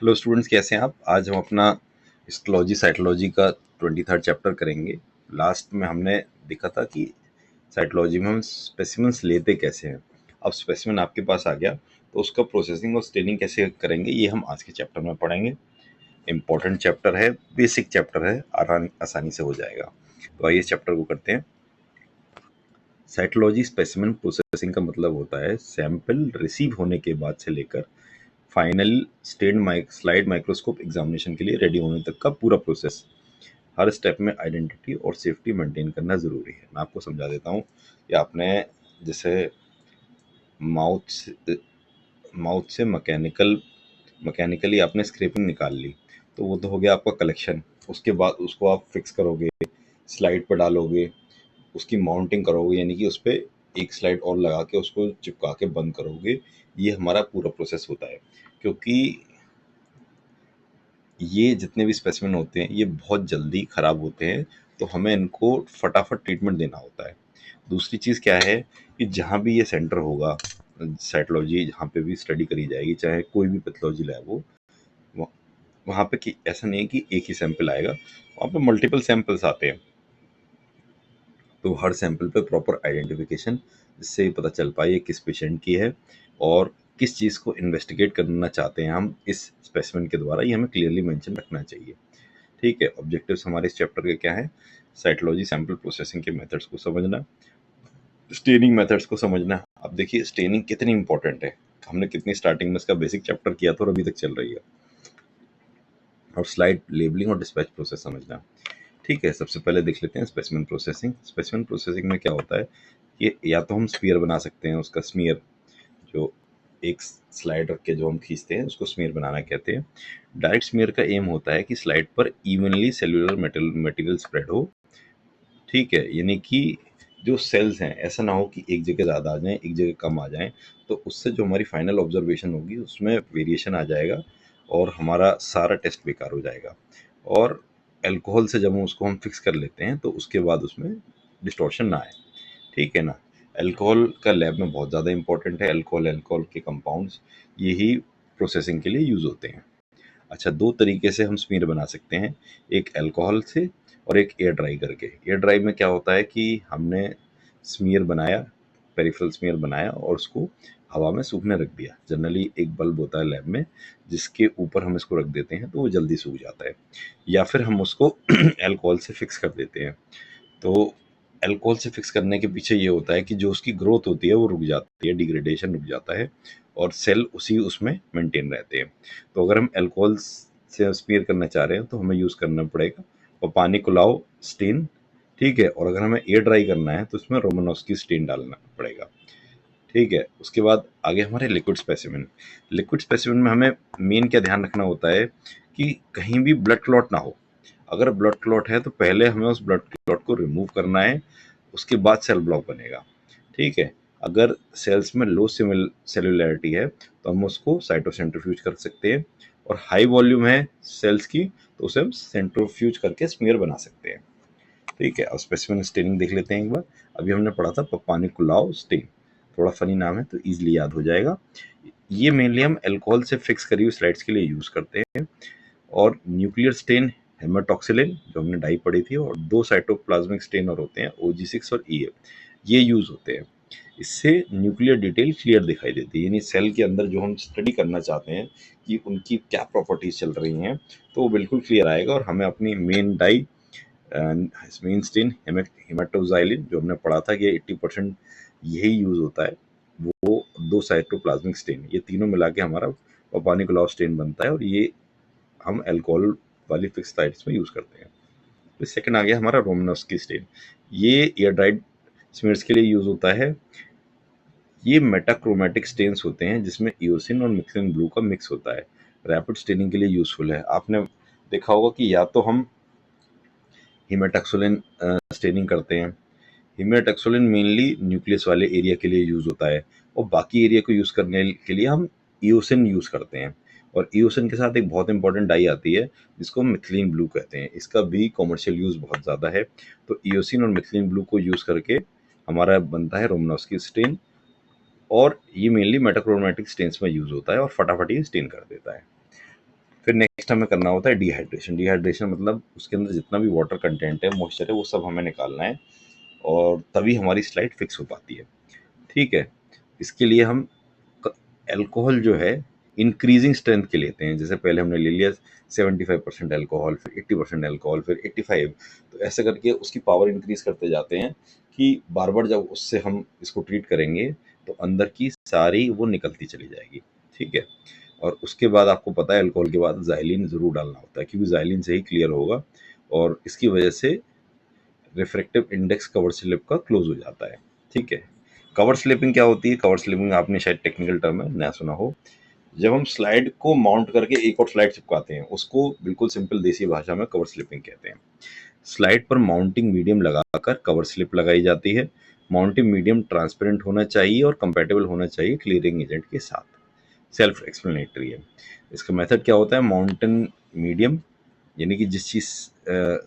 Hello students, कैसे हैं आप। आज हम अपना हिस्टोलॉजी साइटोलॉजी का 23rd चैप्टर करेंगे। लास्ट में हमने देखा था कि साइटोलॉजी में हम स्पेसिमेंस लेते कैसे हैं। अब स्पेसिमेन आपके पास आ गया तो उसका प्रोसेसिंग और स्टेनिंग कैसे करेंगे ये हम आज के चैप्टर में पढ़ेंगे। इम्पोर्टेंट चैप्टर है, बेसिक चैप्टर है, आसानी से हो जाएगा। तो आइए इस चैप्टर को करते हैं। साइटोलॉजी स्पेसिमेन प्रोसेसिंग का मतलब होता है सैंपल रिसीव होने के बाद से लेकर फाइनल स्लाइड माइक्रोस्कोप एग्जामिनेशन के लिए रेडी होने तक का पूरा प्रोसेस। हर स्टेप में आइडेंटिटी और सेफ्टी मेंटेन करना ज़रूरी है। मैं आपको समझा देता हूँ कि आपने जैसे माउथ से मैकेनिकली आपने स्क्रैपिंग निकाल ली, तो वो तो हो गया आपका कलेक्शन। उसके बाद उसको आप फिक्स करोगे, स्लाइड पर डालोगे, उसकी माउंटिंग करोगे, यानी कि उस पर एक स्लाइड और लगा के उसको चिपका के बंद करोगे। ये हमारा पूरा प्रोसेस होता है। क्योंकि ये जितने भी स्पेसिमेन होते हैं ये बहुत जल्दी ख़राब होते हैं, तो हमें इनको फटाफट ट्रीटमेंट देना होता है। दूसरी चीज़ क्या है कि जहाँ भी ये सेंटर होगा, साइटोलॉजी जहाँ पे भी स्टडी करी जाएगी, चाहे कोई भी पैथोलॉजी लैब हो, वहाँ पे कि ऐसा नहीं है कि एक ही सैंपल आएगा, वहाँ पे मल्टीपल सैंपल्स आते हैं। तो हर सैंपल पे प्रॉपर आइडेंटिफिकेशन, जिससे पता चल पाए ये किस पेशेंट की है और किस चीज़ को इन्वेस्टिगेट करना चाहते हैं हम इस स्पेसिमेन के द्वारा, ये हमें क्लियरली मेंशन रखना चाहिए। ठीक है, ऑब्जेक्टिव्स हमारे इस चैप्टर के क्या है। साइटोलॉजी सैंपल प्रोसेसिंग के मेथड्स को समझना, स्टेनिंग मेथड्स को समझना। अब देखिए स्टेनिंग कितनी इंपॉर्टेंट है, हमने कितनी स्टार्टिंग में इसका बेसिक चैप्टर किया था और अभी तक चल रही है। और स्लाइड लेबलिंग और डिस्पैच प्रोसेस समझना। ठीक है, सबसे पहले देख लेते हैं स्पेसिमेन प्रोसेसिंग। स्पेसिमेन प्रोसेसिंग में क्या होता है कि या तो हम स्पीयर बना सकते हैं, उसका स्मीयर, जो एक स्लाइड रख के जो हम खींचते हैं उसको स्मीयर बनाना कहते हैं। डायरेक्ट स्मीयर का एम होता है कि स्लाइड पर इवनली सेल्यूलर मटेरियल स्प्रेड हो। ठीक है, यानी कि जो सेल्स हैं ऐसा ना हो कि एक जगह ज़्यादा आ जाएं, एक जगह कम आ जाएं, तो उससे जो हमारी फाइनल ऑब्जर्वेशन होगी उसमें वेरिएशन आ जाएगा और हमारा सारा टेस्ट बेकार हो जाएगा। और अल्कोहल से जब हम फिक्स कर लेते हैं तो उसके बाद उसमें डिस्टॉर्शन ना आए। ठीक है ना। अल्कोहल का लैब में बहुत ज़्यादा इंपॉर्टेंट है। अल्कोहल के कंपाउंड्स यही प्रोसेसिंग के लिए यूज़ होते हैं। अच्छा, दो तरीके से हम स्मीयर बना सकते हैं, एक अल्कोहल से और एक एयर ड्राई करके। एयर ड्राई में क्या होता है कि हमने स्मीयर बनाया, पेरिफेरल स्मीयर बनाया और उसको हवा में सूखने रख दिया। जनरली एक बल्ब होता है लैब में जिसके ऊपर हम इसको रख देते हैं तो वो जल्दी सूख जाता है, या फिर हम उसको अल्कोहल से फिक्स कर देते हैं। तो अल्कोहल से फिक्स करने के पीछे ये होता है कि जो उसकी ग्रोथ होती है वो रुक जाती है, डिग्रेडेशन रुक जाता है और सेल उसी उसमें मेंटेन रहते हैं। तो अगर हम अल्कोहल से स्मीयर करना चाह रहे हैं तो हमें यूज़ करना पड़ेगा और पानी कुलाओ स्टेन। ठीक है, और अगर हमें एयर ड्राई करना है तो इसमें रोमानोव्स्की स्टेन डालना पड़ेगा। ठीक है, उसके बाद आगे हमारे लिक्विड स्पेसिमेन। लिक्विड स्पेसिमेन में हमें मेन क्या ध्यान रखना होता है कि कहीं भी ब्लड क्लॉट ना हो। अगर ब्लड क्लॉट है तो पहले हमें उस ब्लड क्लॉट को रिमूव करना है, उसके बाद सेल ब्लॉक बनेगा। ठीक है, अगर सेल्स में लो सेलुलैरिटी है तो हम उसको साइटोसेंट्रीफ्यूज कर सकते हैं, और हाई वॉल्यूम है सेल्स की तो उसे हम सेंट्रीफ्यूज करके स्मीयर बना सकते हैं। ठीक है, अब स्पेसिमेन स्टेनिंग देख लेते हैं एक बार। अभी हमने पढ़ा था पापानिकुलाओ स्टेन, थोड़ा फनी नाम है तो इजीली याद हो जाएगा। ये मेनली हम अल्कोहल से फिक्स करी हुई स्लाइड्स के लिए यूज़ करते हैं। और न्यूक्लियर स्टेन हेमाटोक्सिलिन जो हमने डाई पढ़ी थी, और दो साइटोप्लाज्मिक स्टेन और होते हैं OG6 और EF, ये यूज़ होते हैं। इससे न्यूक्लियर डिटेल क्लियर दिखाई देती है, यानी सेल के अंदर जो हम स्टडी करना चाहते हैं कि उनकी क्या प्रॉपर्टीज चल रही हैं तो वो बिल्कुल क्लियर आएगा। और हमें अपनी मेन डाई मेन स्टेन हेमाटोजाइलिन जो हमने पढ़ा था कि 80% यही यूज़ होता है, वो दो साइटोप्लाज्मिक स्टेन, ये तीनों मिला के हमारा पापानिकुलाओ स्टेन बनता है और ये हम अल्कोहल वाली फिक्स साइट्स में यूज़ करते हैं। तो सेकंड आ गया हमारा रोमनोव्स्की स्टेन। ये एयर ड्राइड स्मीयर्स के लिए यूज़ होता है। ये मेटाक्रोमेटिक स्टेन्स होते हैं जिसमें इओसिन और मिथिलिन ब्लू का मिक्स होता है। रैपिड स्टेनिंग के लिए यूज़फुल है। आपने देखा होगा कि या तो हम हिमेटैक्सोलिन स्टेनिंग करते हैं। हिमेटैक्सोलिन मेनली न्यूक्लियस वाले एरिया के लिए यूज़ होता है, और बाकी एरिया को यूज़ करने के लिए हम ईओसिन यूज़ करते हैं। और ईओसिन के साथ एक बहुत इंपॉर्टेंट डाई आती है जिसको हम मिथिलीन ब्लू कहते हैं, इसका भी कॉमर्शियल यूज़ बहुत ज़्यादा है। तो ईओसिन और मिथिलीन ब्लू को यूज़ करके हमारा बनता है रोमनोव्स्की स्टेन, और ये मेनली मेटाक्रोमेटिक स्टेन्स में यूज़ होता है और फटाफट ये स्टेन कर देता है। फिर नेक्स्ट हमें करना होता है डिहाइड्रेशन। डिहाइड्रेशन मतलब उसके अंदर जितना भी वाटर कंटेंट है, मॉइस्चर है, वो सब हमें निकालना है और तभी हमारी स्लाइड फिक्स हो पाती है। ठीक है, इसके लिए हम अल्कोहल जो है इंक्रीजिंग स्ट्रेंथ के लेते हैं। जैसे पहले हमने ले लिया 75% अल्कोहल, फिर 80% अल्कोहल, फिर 85, तो ऐसे करके उसकी पावर इंक्रीज करते जाते हैं कि बार बार जब उससे हम इसको ट्रीट करेंगे तो अंदर की सारी वो निकलती चली जाएगी। ठीक है, और उसके बाद आपको पता है अल्कोहल के बाद जाइलिन ज़रूर डालना होता है, क्योंकि जाइलिन से ही क्लियर होगा और इसकी वजह से रिफ्रैक्टिव इंडेक्स कवर स्लिप का क्लोज हो जाता है। ठीक है, कवर स्लिपिंग क्या होती है? कवर स्लिपिंग आपने शायद टेक्निकल टर्म है ना सुना हो। जब हम स्लाइड को माउंट करके एक और स्लाइड चिपकाते हैं, उसको बिल्कुल सिंपल देसी भाषा में कवर स्लिपिंग कहते हैं। स्लाइड पर माउंटिंग मीडियम लगाकर कवर स्लिप लगाई जाती है। माउंटिंग मीडियम ट्रांसपेरेंट होना चाहिए और कंपैटिबल होना चाहिए क्लियरिंग एजेंट के साथ। सेल्फ एक्सप्लेनेटरी है। इसका मेथड क्या होता है? माउंटेन मीडियम यानी कि जिस चीज़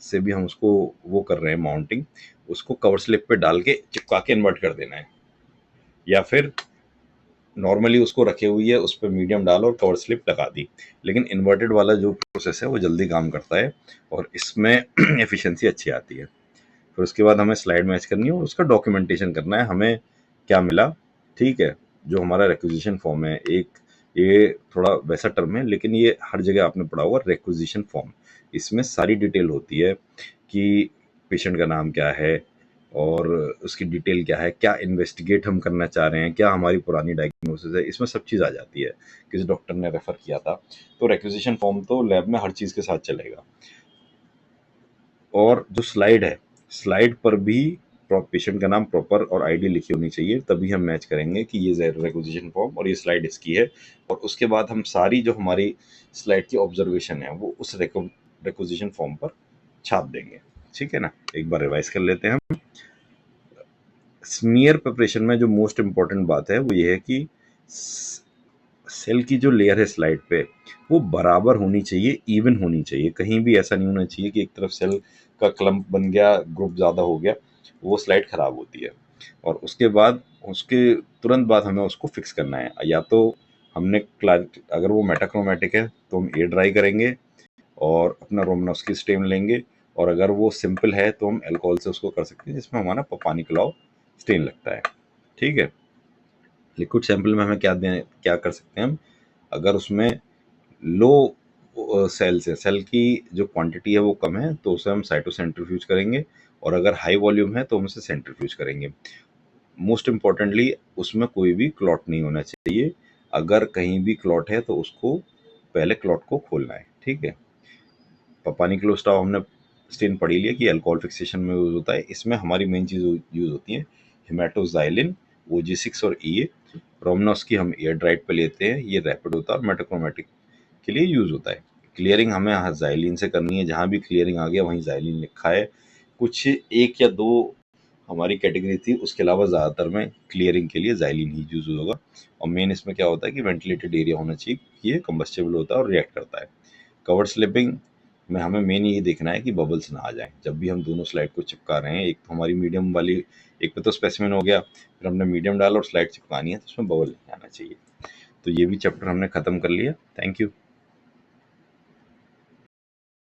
से भी हम उसको वो कर रहे हैं माउंटिंग, उसको कवर स्लिप पे डाल के चिपका के इन्वर्ट कर देना है, या फिर नॉर्मली उसको रखे हुई है उस पर मीडियम डाल और कवर स्लिप लगा दी। लेकिन इन्वर्टेड वाला जो प्रोसेस है वो जल्दी काम करता है और इसमें एफिशिएंसी अच्छी आती है। फिर उसके बाद हमें स्लाइड मैच करनी है और उसका डॉक्यूमेंटेशन करना है, हमें क्या मिला। ठीक है, जो हमारा रिक्विजिशन फॉर्म है, एक ये थोड़ा वैसा टर्म है लेकिन ये हर जगह आपने पढ़ा होगा, रिक्विजिशन फॉर्म। इसमें सारी डिटेल होती है कि पेशेंट का नाम क्या है और उसकी डिटेल क्या है, क्या इन्वेस्टिगेट हम करना चाह रहे हैं, क्या हमारी पुरानी डायग्नोसिस है, इसमें सब चीज़ आ जाती है, किस डॉक्टर ने रेफर किया था। तो रिक्विजिशन फॉर्म तो लैब में हर चीज़ के साथ चलेगा। और जो स्लाइड है, स्लाइड पर भी पेशेंट का नाम प्रॉपर और आईडी लिखी होनी चाहिए, तभी हम मैच करेंगे कि ये रिक्विजिशन फॉर्म और ये स्लाइड इसकी है। और उसके बाद हम सारी जो हमारी स्लाइड की ऑब्जर्वेशन है वो उस रिक्विजिशन फॉर्म पर छाप देंगे। ठीक है ना, एक बार रिवाइज कर लेते हैं हम। स्मीयर प्रिपरेशन में जो मोस्ट इम्पॉर्टेंट बात है वो ये है कि सेल की जो लेयर है स्लाइड पे वो बराबर होनी चाहिए, इवन होनी चाहिए। कहीं भी ऐसा नहीं होना चाहिए कि एक तरफ सेल का क्लम्प बन गया, ग्रुप ज़्यादा हो गया, वो स्लाइड खराब होती है। और उसके बाद उसके तुरंत बाद हमें उसको फिक्स करना है। या तो हमने अगर वो मेटाक्रोमेटिक है तो हम एयर ड्राई करेंगे और अपना रोमनॉस्की स्टेन लेंगे, और अगर वो सिंपल है तो हम अल्कोहल से उसको कर सकते हैं, जिसमें हमारा पानी कलाव स्टेन लगता है। ठीक है, लिक्विड सैंपल में हमें क्या कर सकते हैं हम? अगर उसमें लो सेल्स है, सेल की जो क्वांटिटी है वो कम है, तो उसे हम साइटोसेंट्रीफ्यूज करेंगे, और अगर हाई वॉल्यूम है तो हम उसे सेंट्रीफ्यूज करेंगे। मोस्ट इम्पॉर्टेंटली उसमें कोई भी क्लॉट नहीं होना चाहिए। अगर कहीं भी क्लॉट है तो उसको पहले क्लॉट को खोलना है। ठीक है, पानी क्लो स्टाव हमने स्टेन पढ़ ही लिया कि अल्कोहल फिक्सेशन में यूज होता है। इसमें हमारी मेन चीज़ यूज होती है हेमाटोजाइलिन, OG6 और EA। रोमनॉस की हम एयर ड्राइड पे लेते हैं, ये रैपिड होता है और मेटाक्रोमेटिक के लिए यूज होता है। क्लियरिंग हमें जाइलिन से करनी है, जहाँ भी क्लियरिंग आ गया वहीं जाइलिन लिखा है। कुछ एक या दो हमारी कैटेगरी थी, उसके अलावा ज़्यादातर में क्लियरिंग के लिए जाइलिन ही यूज होगा। और मेन इसमें क्या होता है कि वेंटिलेटेड एरिया होना चाहिए, ये कंबस्टेबल होता है और रिएक्ट करता है। कवर स्लिपिंग में हमें मेन ये देखना है कि बबल्स ना आ जाए जब भी हम दोनों स्लाइड को चिपका रहे हैं। एक तो हमारी मीडियम वाली, एक पे तो स्पेसिमेन हो गया, फिर हमने मीडियम डाला और स्लाइड चिपकानी है तो उसमें बबल नहीं आना चाहिए। तो ये भी चैप्टर हमने खत्म कर लिया। Thank you.